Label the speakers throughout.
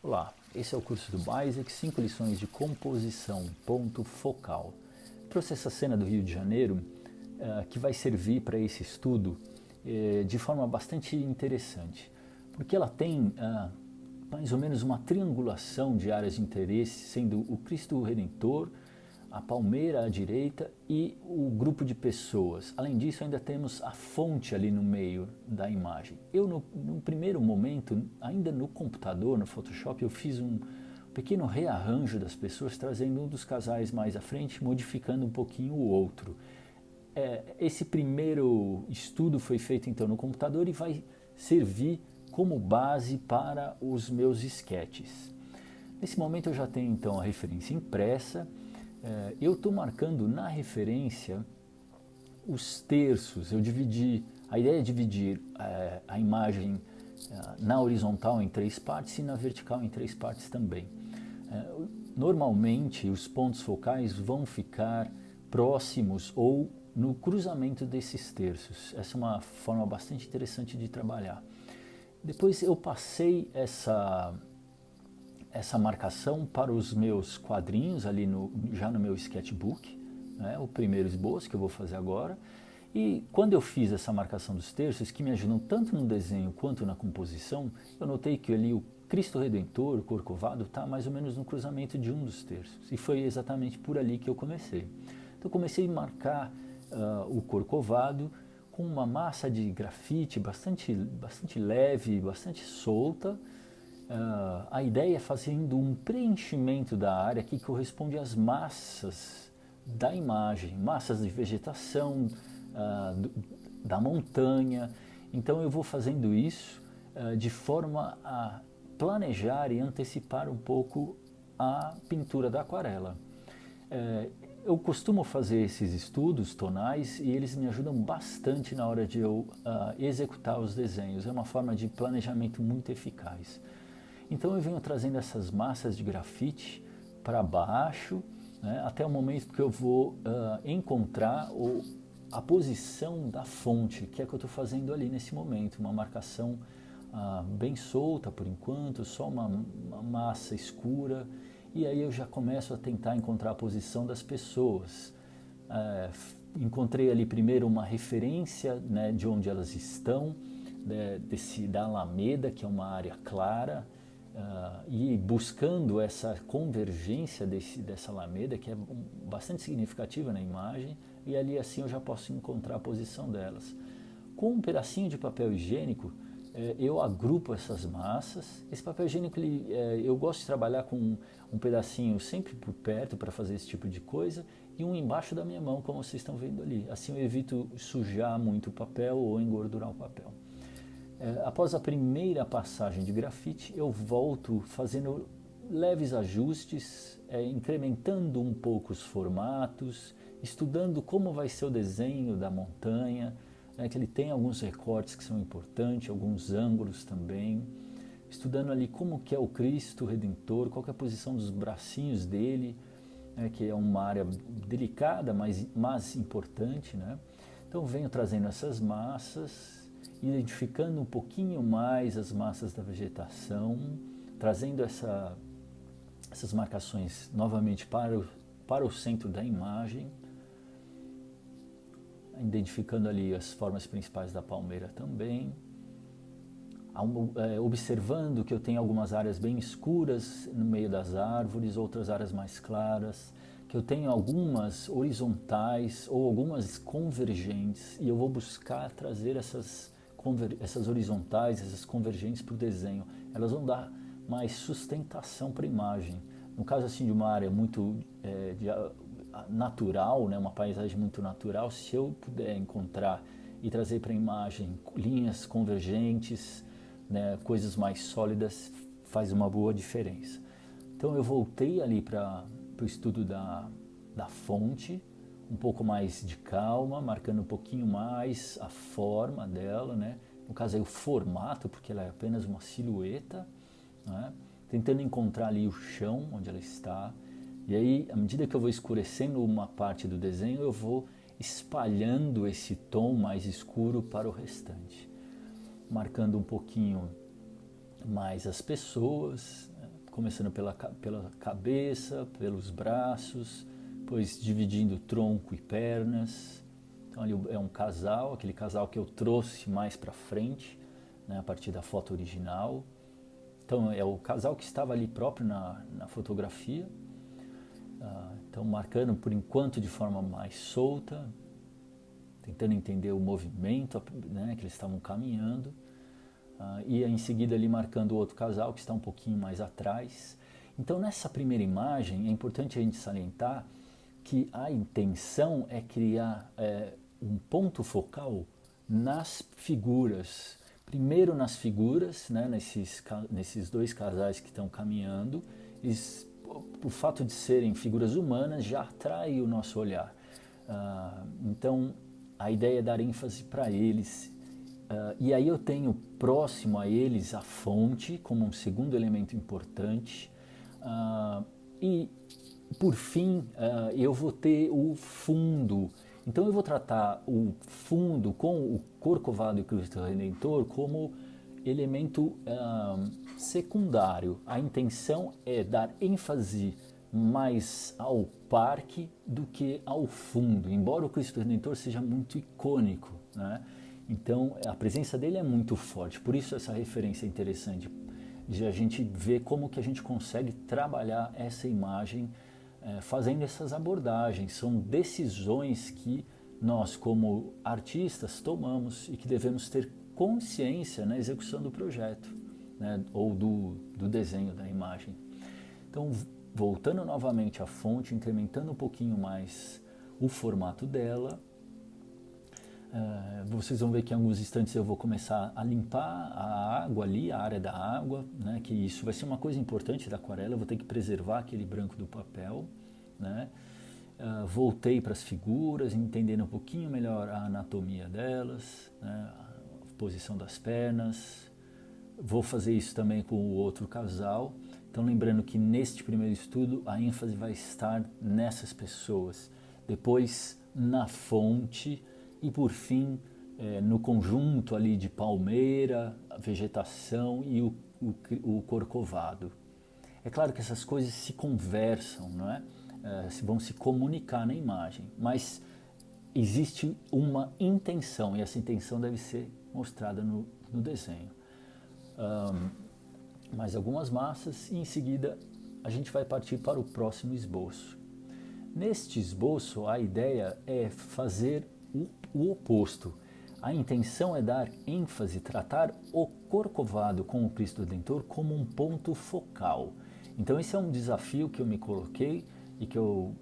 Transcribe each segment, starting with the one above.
Speaker 1: Olá, esse é o curso do Basic, 5 lições de composição, ponto focal. Trouxe essa cena do Rio de Janeiro que vai servir para esse estudo de forma bastante interessante, porque ela tem mais ou menos uma triangulação de áreas de interesse, sendo o Cristo Redentor, a palmeira à direita e o grupo de pessoas. Além disso, ainda temos a fonte ali no meio da imagem. Eu, no primeiro momento, ainda no computador, no Photoshop, eu fiz um pequeno rearranjo das pessoas, trazendo um dos casais mais à frente, modificando um pouquinho o outro. Esse primeiro estudo foi feito então no computador e vai servir como base para os meus sketches. Nesse momento eu já tenho então a referência impressa. Eu estou marcando na referência os terços. A ideia é dividir a imagem na horizontal em 3 partes e na vertical em 3 partes também. Normalmente os pontos focais vão ficar próximos ou no cruzamento desses terços. Essa é uma forma bastante interessante de trabalhar. Depois eu passei essa marcação para os meus quadrinhos ali já no meu sketchbook, né, o primeiro esboço que eu vou fazer agora. E quando eu fiz essa marcação dos terços, que me ajudam tanto no desenho quanto na composição, eu notei que ali o Cristo Redentor, o Corcovado, está mais ou menos no cruzamento de um dos terços. E foi exatamente por ali que eu comecei. Então eu comecei a marcar o Corcovado com uma massa de grafite bastante leve, bastante solta. A ideia é fazendo um preenchimento da área que corresponde às massas da imagem, massas de vegetação, da montanha. Então eu vou fazendo isso de forma a planejar e antecipar um pouco a pintura da aquarela. Eu costumo fazer esses estudos tonais e eles me ajudam bastante na hora de eu executar os desenhos. É uma forma de planejamento muito eficaz. Então eu venho trazendo essas massas de grafite para baixo, né, até o momento que eu vou encontrar a posição da fonte, que é o que eu estou fazendo ali nesse momento. Uma marcação bem solta por enquanto, só uma massa escura. E aí eu já começo a tentar encontrar a posição das pessoas. Encontrei ali primeiro uma referência, né, de onde elas estão, da Alameda, que é uma área clara, e buscando essa convergência dessa Alameda, que é bastante significativa na imagem, e ali assim eu já posso encontrar a posição delas. Com um pedacinho de papel higiênico, eu agrupo essas massas. Esse papel higiênico, eu gosto de trabalhar com um pedacinho sempre por perto para fazer esse tipo de coisa e um embaixo da minha mão, como vocês estão vendo ali. Assim eu evito sujar muito o papel ou engordurar o papel. Após a primeira passagem de grafite, eu volto fazendo leves ajustes, incrementando um pouco os formatos, estudando como vai ser o desenho da montanha, que ele tem alguns recortes que são importantes, alguns ângulos também, estudando ali como que é o Cristo Redentor, qual que é a posição dos bracinhos dele, que é uma área delicada, mas importante, né? Então venho trazendo essas massas, identificando um pouquinho mais as massas da vegetação, trazendo essas marcações novamente para o centro da imagem, identificando ali as formas principais da palmeira também, observando que eu tenho algumas áreas bem escuras no meio das árvores, outras áreas mais claras, que eu tenho algumas horizontais ou algumas convergentes, e eu vou buscar trazer essas horizontais, essas convergentes para o desenho. Elas vão dar mais sustentação para a imagem. No caso assim de uma área muito natural, né, uma paisagem muito natural, se eu puder encontrar e trazer para a imagem linhas convergentes, né, coisas mais sólidas, faz uma boa diferença. Então eu voltei ali para o estudo da fonte, um pouco mais de calma, marcando um pouquinho mais a forma dela, né? No caso aí o formato, porque ela é apenas uma silhueta, né? Tentando encontrar ali o chão onde ela está. E aí, à medida que eu vou escurecendo uma parte do desenho, eu vou espalhando esse tom mais escuro para o restante, marcando um pouquinho mais as pessoas, né? começando pela cabeça, pelos braços, depois dividindo tronco e pernas. Então ali é um casal, aquele casal que eu trouxe mais para frente, né, a partir da foto original. Então é o casal que estava ali próprio na fotografia. Então marcando por enquanto de forma mais solta, tentando entender o movimento, né, que eles estavam caminhando. E em seguida ali marcando o outro casal que está um pouquinho mais atrás. Então nessa primeira imagem é importante a gente salientar que a intenção é criar um ponto focal nas figuras. Primeiro nas figuras, né, nesses dois casais que estão caminhando, o fato de serem figuras humanas já atrai o nosso olhar. Então a ideia é dar ênfase para eles. E aí eu tenho próximo a eles a fonte como um segundo elemento importante. E por fim eu vou ter o fundo. Então eu vou tratar o fundo com o Corcovado e Cristo Redentor como elemento secundário. A intenção é dar ênfase mais ao parque do que ao fundo, embora o Cristo Redentor seja muito icônico, né? Então a presença dele é muito forte, por isso essa referência é interessante, de a gente ver como que a gente consegue trabalhar essa imagem fazendo essas abordagens. São decisões que nós como artistas tomamos e que devemos ter consciência na execução do projeto, né, ou do desenho da imagem. Então voltando novamente à fonte, incrementando um pouquinho mais o formato dela, vocês vão ver que em alguns instantes eu vou começar a limpar a água ali, a área da água, né, que isso vai ser uma coisa importante da aquarela, eu vou ter que preservar aquele branco do papel, né. Voltei para as figuras, entendendo um pouquinho melhor a anatomia delas, né, a posição das pernas. Vou fazer isso também com o outro casal. Então lembrando que neste primeiro estudo a ênfase vai estar nessas pessoas, depois na fonte e por fim no conjunto ali de palmeira, a vegetação e o corcovado. É claro que essas coisas se conversam, não é? Vão se comunicar na imagem, mas existe uma intenção e essa intenção deve ser mostrada no desenho. Mais algumas massas e em seguida a gente vai partir para o próximo esboço. Neste esboço a ideia é fazer o oposto. A intenção é dar ênfase, tratar o Corcovado com o Cristo Redentor como um ponto focal. Então esse é um desafio que eu me coloquei e que eu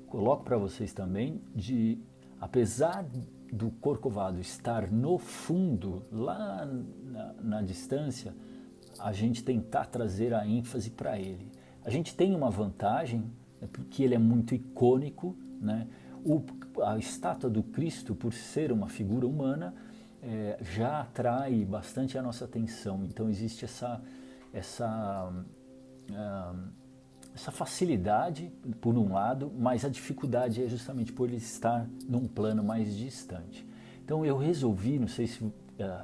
Speaker 1: coloco para vocês também, de apesar do Corcovado estar no fundo, lá na distância, a gente tentar trazer a ênfase para ele. A gente tem uma vantagem, porque ele é muito icônico, né? A estátua do Cristo, por ser uma figura humana, já atrai bastante a nossa atenção. Então existe essa facilidade, por um lado, mas a dificuldade é justamente por ele estar num plano mais distante. Então eu resolvi, não sei se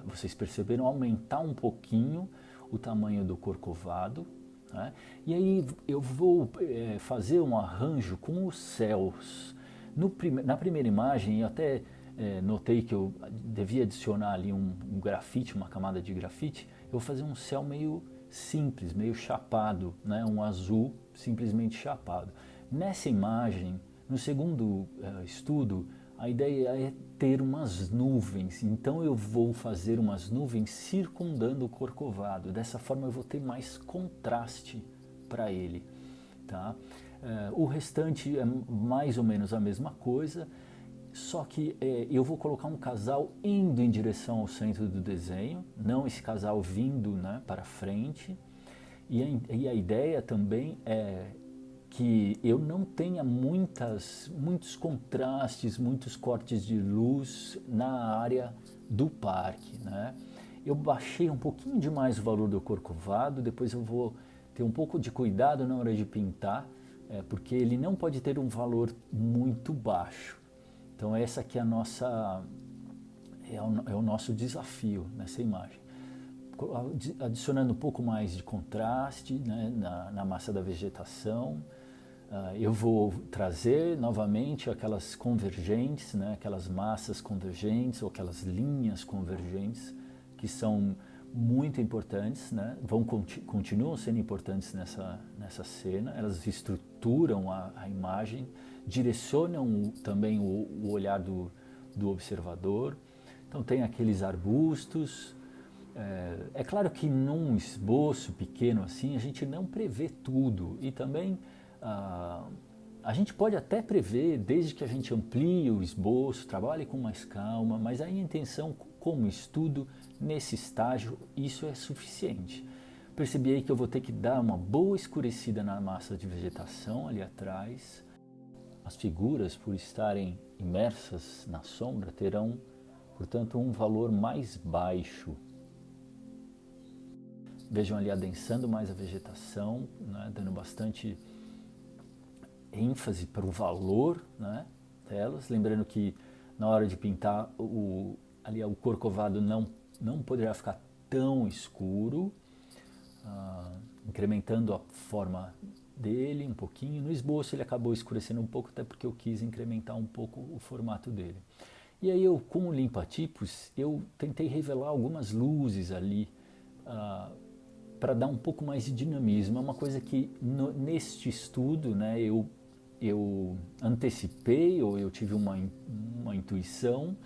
Speaker 1: vocês perceberam, aumentar um pouquinho o tamanho do Corcovado, né? E aí eu vou fazer um arranjo com os céus. Na primeira imagem eu até notei que eu devia adicionar ali um grafite, uma camada de grafite. Eu vou fazer um céu meio simples, meio chapado, né? Um azul simplesmente chapado. Nessa imagem, no segundo estudo, a ideia é ter umas nuvens, então eu vou fazer umas nuvens circundando o Corcovado. Dessa forma eu vou ter mais contraste para ele, tá? O restante é mais ou menos a mesma coisa, só que eu vou colocar um casal indo em direção ao centro do desenho, não esse casal vindo, né, para frente. E a ideia também é que eu não tenha muitos contrastes, muitos cortes de luz na área do parque, né? Eu baixei um pouquinho demais o valor do Corcovado, depois eu vou ter um pouco de cuidado na hora de pintar, porque ele não pode ter um valor muito baixo. Então essa aqui é o nosso desafio nessa imagem. adicionando um pouco mais de contraste, né, na massa da vegetação. Eu vou trazer novamente aquelas convergentes, né, aquelas massas convergentes ou aquelas linhas convergentes que são muito importantes, né, continuam sendo importantes nessa cena. Elas estruturam a imagem, direcionam também o olhar do observador. Então tem aqueles arbustos. É claro que num esboço pequeno assim a gente não prevê tudo, e também a gente pode até prever, desde que a gente amplie o esboço, trabalhe com mais calma, mas aí a intenção, como estudo, nesse estágio, isso é suficiente. Percebi aí que eu vou ter que dar uma boa escurecida na massa de vegetação ali atrás. As figuras, por estarem imersas na sombra, terão, portanto, um valor mais baixo. Vejam ali adensando mais a vegetação, né, dando bastante ênfase para o valor, né, delas. Lembrando que na hora de pintar, ali o corcovado não poderá ficar tão escuro, incrementando a forma dele um pouquinho. No esboço ele acabou escurecendo um pouco, até porque eu quis incrementar um pouco o formato dele. E aí eu, com o limpa-tipos, eu tentei revelar algumas luzes ali, para dar um pouco mais de dinamismo. É uma coisa que neste estudo, né, eu antecipei, ou eu tive uma intuição,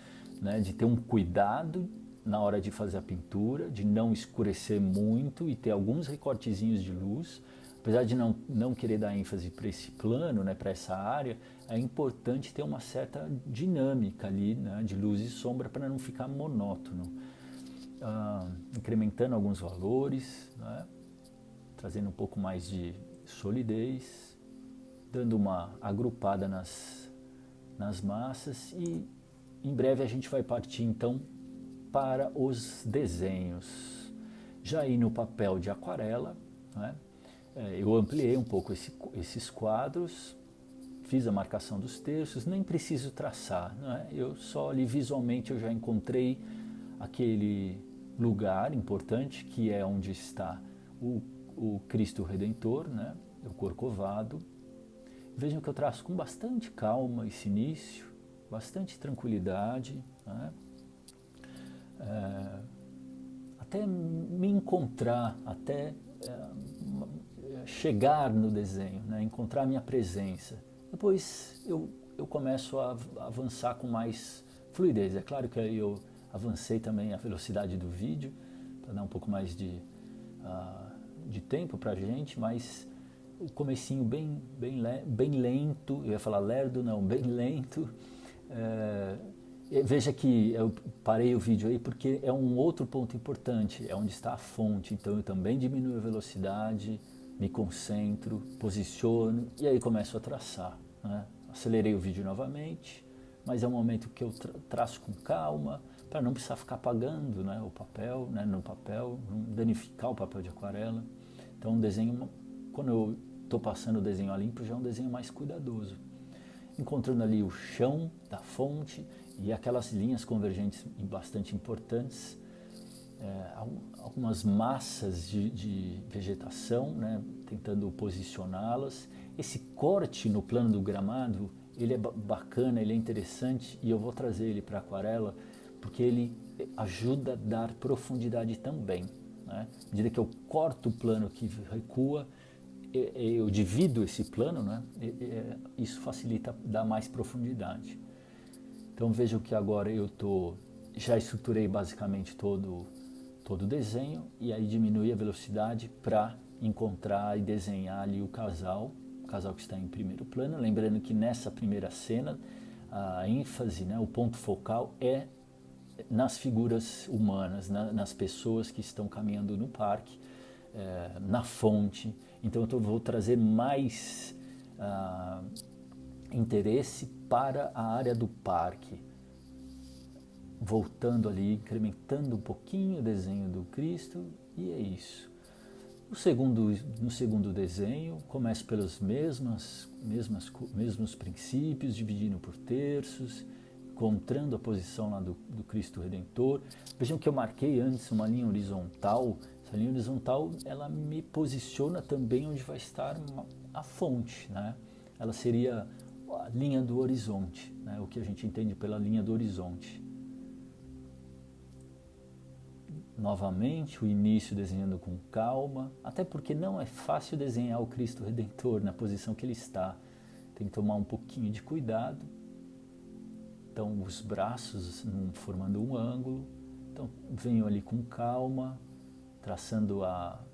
Speaker 1: né, de ter um cuidado na hora de fazer a pintura, de não escurecer muito e ter alguns recortezinhos de luz. Apesar de não querer dar ênfase para esse plano, né, para essa área, é importante ter uma certa dinâmica ali, né, de luz e sombra, para não ficar monótono. Incrementando alguns valores, né, trazendo um pouco mais de solidez, dando uma agrupada nas massas, e em breve a gente vai partir então para os desenhos. Já aí no papel de aquarela, né, eu ampliei um pouco esses quadros, fiz a marcação dos terços, nem preciso traçar, né, eu só ali visualmente eu já encontrei aquele lugar importante que é onde está o Cristo Redentor, né, o corcovado. Vejam que eu traço com bastante calma esse início, bastante tranquilidade, né, até me encontrar, até chegar no desenho, né, encontrar a minha presença. Depois eu começo a avançar com mais fluidez. É claro que eu avancei também a velocidade do vídeo, para dar um pouco mais de tempo para a gente, mas o comecinho bem lento, eu ia falar lerdo, não, bem lento. Veja que eu parei o vídeo aí porque é um outro ponto importante, é onde está a fonte. Então eu também diminuo a velocidade, me concentro, posiciono e aí começo a traçar, né? Acelerei o vídeo novamente, mas é um momento que eu traço com calma, para não precisar ficar apagando, né, o papel, né, no papel, não danificar o papel de aquarela. Então um desenho, quando eu estou passando o desenho a limpo, já é um desenho mais cuidadoso, encontrando ali o chão da fonte e aquelas linhas convergentes bastante importantes, algumas massas de vegetação, né, tentando posicioná-las. Esse corte no plano do gramado, ele é bacana, ele é interessante, e eu vou trazer ele para a aquarela, porque ele ajuda a dar profundidade também, né? À medida que eu corto o plano que recua, eu divido esse plano, né? Isso facilita dar mais profundidade. Então vejam que agora já estruturei basicamente todo o desenho, e aí diminui a velocidade para encontrar e desenhar ali o casal que está em primeiro plano. Lembrando que nessa primeira cena a ênfase, né, o ponto focal é nas figuras humanas, nas pessoas que estão caminhando no parque, na fonte. Então eu vou trazer mais interesse para a área do parque, voltando ali, incrementando um pouquinho o desenho do Cristo, e é isso. No segundo desenho, começo pelos mesmos princípios, dividindo por terços, encontrando a posição lá do Cristo Redentor. Vejam que eu marquei antes uma linha horizontal. Essa linha horizontal, ela me posiciona também onde vai estar a fonte, né? Ela seria a linha do horizonte, né? O que a gente entende pela linha do horizonte. Novamente, o início desenhando com calma, até porque não é fácil desenhar o Cristo Redentor na posição que ele está. Tem que tomar um pouquinho de cuidado. Então, os braços formando um ângulo. Então, venho ali com calma, traçando a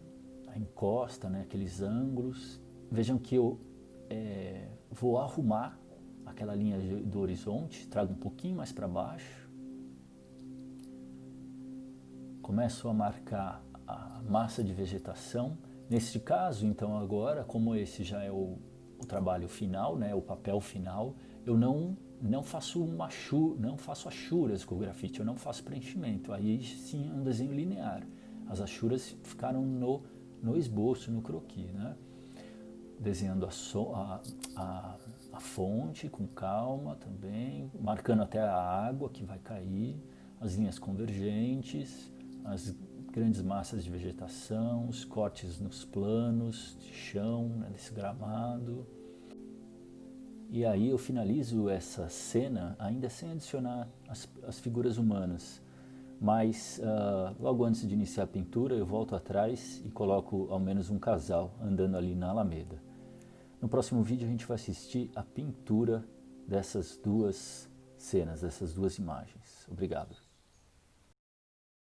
Speaker 1: encosta, né, aqueles ângulos. Vejam que eu vou arrumar aquela linha do horizonte, trago um pouquinho mais para baixo. Começo a marcar a massa de vegetação. Neste caso, então, agora, como esse já é o trabalho final, né, o papel final, eu não faço achuras com o grafite, eu não faço preenchimento. Aí sim é um desenho linear. As achuras ficaram no esboço, no croquis, né? Desenhando a fonte com calma também, marcando até a água que vai cair, as linhas convergentes, as grandes massas de vegetação, os cortes nos planos de chão, né, desse gramado. E aí eu finalizo essa cena ainda sem adicionar as figuras humanas. Mas logo antes de iniciar a pintura eu volto atrás e coloco ao menos um casal andando ali na Alameda. No próximo vídeo a gente vai assistir a pintura dessas duas cenas, dessas duas imagens. Obrigado.